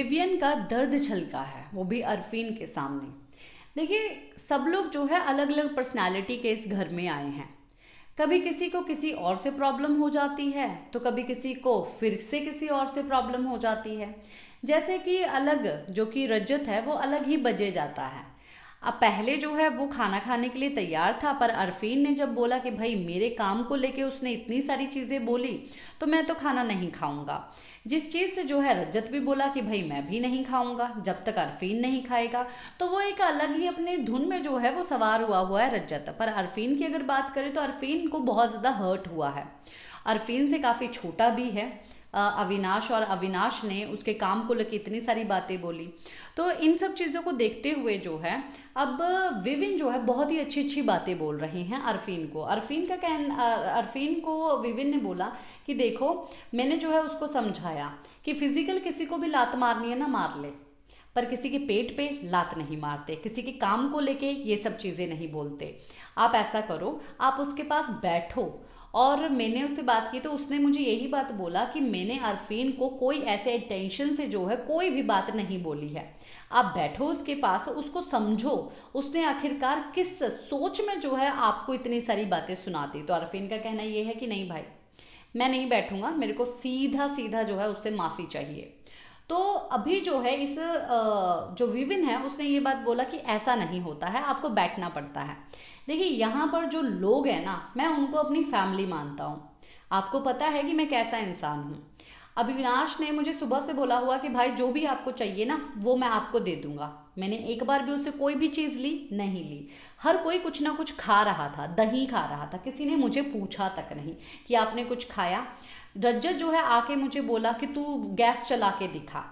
Vivian का दर्द छलका है, वो भी अरफीन के सामने। देखिए, सब लोग जो है अलग अलग पर्सनालिटी के इस घर में आए हैं। कभी किसी को किसी और से प्रॉब्लम हो जाती है, तो कभी किसी को फिर से किसी और से प्रॉब्लम हो जाती है। जैसे कि अलग जो कि रजत है वो अलग ही बजे जाता है। अब पहले जो है वो खाना खाने के लिए तैयार था, पर अरफीन ने जब बोला कि भाई मेरे काम को लेके उसने इतनी सारी चीज़ें बोली तो मैं तो खाना नहीं खाऊंगा। जिस चीज़ से जो है रजत भी बोला कि भाई मैं भी नहीं खाऊंगा जब तक अरफीन नहीं खाएगा। तो वो एक अलग ही अपने धुन में जो है वो सवार हुआ है रजत। पर अरफीन की अगर बात करें तो अरफीन को बहुत ज़्यादा हर्ट हुआ है। अरफीन से काफ़ी छोटा भी है अविनाश, और अविनाश ने उसके काम को लेकर इतनी सारी बातें बोली। तो इन सब चीज़ों को देखते हुए जो है अब विविन जो है बहुत ही अच्छी अच्छी बातें बोल रहे हैं अरफीन को। अरफीन को विविन ने बोला कि देखो, मैंने जो है उसको समझाया कि फिजिकल किसी को भी लात मारनी है ना मार ले, पर किसी के पेट पे लात नहीं मारते, किसी के काम को लेके ये सब चीज़ें नहीं बोलते। आप ऐसा करो, आप उसके पास बैठो। और मैंने उससे बात की तो उसने मुझे यही बात बोला कि मैंने अरफीन को कोई ऐसे इंटेंशन से जो है कोई भी बात नहीं बोली है। आप बैठो उसके पास, उसको समझो उसने आखिरकार किस सोच में जो है आपको इतनी सारी बातें सुना दी। तो अरफीन का कहना ये है कि नहीं भाई, मैं नहीं बैठूंगा, मेरे को सीधा सीधा जो है उससे माफ़ी चाहिए। तो अभी जो है इस जो विविन है उसने ये बात बोला कि ऐसा नहीं होता है, आपको बैठना पड़ता है। देखिए, यहाँ पर जो लोग हैं ना, मैं उनको अपनी फैमिली मानता हूँ। आपको पता है कि मैं कैसा इंसान हूँ। अविनाश ने मुझे सुबह से बोला हुआ कि भाई जो भी आपको चाहिए ना वो मैं आपको दे दूंगा। मैंने एक बार भी उससे कोई भी चीज़ ली नहीं ली। हर कोई कुछ ना कुछ खा रहा था, दही खा रहा था, किसी ने मुझे पूछा तक नहीं कि आपने कुछ खाया। रज्जत जो है आके मुझे बोला कि तू गैस चला के दिखा।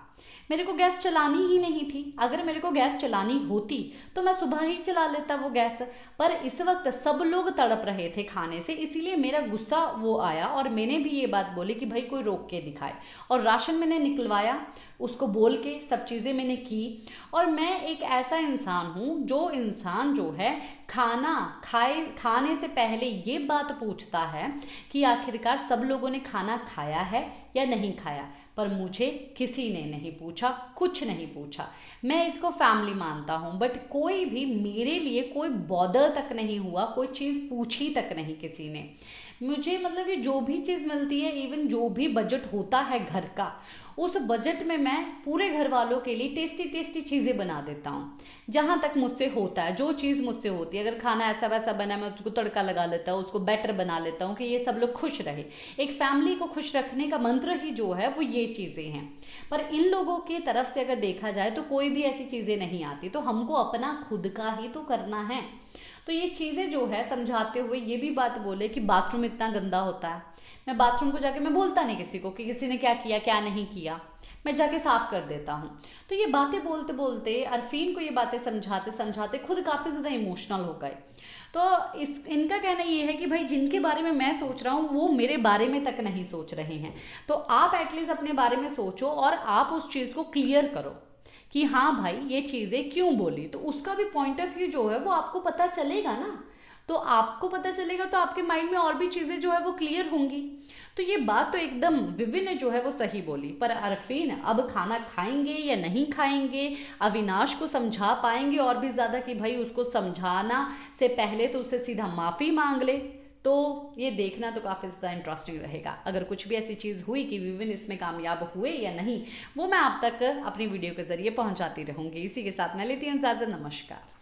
मेरे को गैस चलानी ही नहीं थी। अगर मेरे को गैस चलानी होती तो मैं सुबह ही चला लेता वो गैस। पर इस वक्त सब लोग तड़प रहे थे खाने से, इसीलिए मेरा गुस्सा वो आया और मैंने भी ये बात बोली कि भाई कोई रोक के दिखाए। और राशन मैंने निकलवाया, उसको बोल के सब चीज़ें मैंने की। और मैं एक ऐसा इंसान हूँ जो इंसान जो है खाने से पहले ये बात पूछता है कि आखिरकार सब लोगों ने खाना खाया है या नहीं खाया। पर मुझे किसी ने नहीं पूछा, कुछ नहीं पूछा। मैं इसको फैमिली मानता हूँ, बट कोई भी मेरे लिए कोई बॉदर तक नहीं हुआ, कोई चीज़ पूछी तक नहीं किसी ने मुझे। मतलब कि जो भी चीज़ मिलती है, इवन जो भी बजट होता है घर का, उस बजट में मैं पूरे घर वालों के लिए टेस्टी टेस्टी चीज़ें बना देता हूँ। जहाँ तक मुझसे होता है, जो चीज़ मुझसे होती है, अगर खाना ऐसा वैसा बना मैं उसको तड़का लगा लेता हूँ, उसको बेटर बना लेता हूँ कि ये सब लोग खुश रहे। एक फैमिली को खुश रखने का मंत्र ही जो है वो ये चीज़ें हैं। पर इन लोगों की तरफ से अगर देखा जाए तो कोई भी ऐसी चीज़ें नहीं आती, तो हमको अपना खुद का ही तो करना है। तो ये चीज़ें जो है समझाते हुए ये भी बात बोले कि बाथरूम इतना गंदा होता है। मैं बाथरूम को जाके मैं बोलता नहीं किसी को कि किसी ने क्या किया क्या नहीं किया, मैं जाके साफ कर देता हूँ। तो ये बातें बोलते बोलते अरफीन को ये बातें समझाते समझाते खुद काफ़ी ज़्यादा इमोशनल हो गए। तो इनका कहना ये है कि भाई जिनके बारे में मैं सोच रहा हूँ वो मेरे बारे में तक नहीं सोच रहे हैं। तो आप एटलीस्ट अपने बारे में सोचो और आप उस चीज़ को क्लियर करो कि हाँ भाई ये चीज़ें क्यों बोली। तो उसका भी पॉइंट ऑफ व्यू जो है वो आपको पता चलेगा ना। तो आपको पता चलेगा तो आपके माइंड में और भी चीज़ें जो है वो क्लियर होंगी। तो ये बात तो एकदम विविन ने जो है वो सही बोली। पर अरफीन अब खाना खाएंगे या नहीं खाएंगे, अविनाश को समझा पाएंगे और भी ज़्यादा कि भाई उसको समझाना से पहले तो उससे सीधा माफ़ी मांग ले। तो ये देखना तो काफ़ी ज़्यादा इंटरेस्टिंग रहेगा। अगर कुछ भी ऐसी चीज़ हुई कि विविन इसमें कामयाब हुए या नहीं, वो मैं आप तक अपनी वीडियो के ज़रिए पहुंचाती रहूँगी। इसी के साथ मैं लेती हूँ इजाज़त। नमस्कार।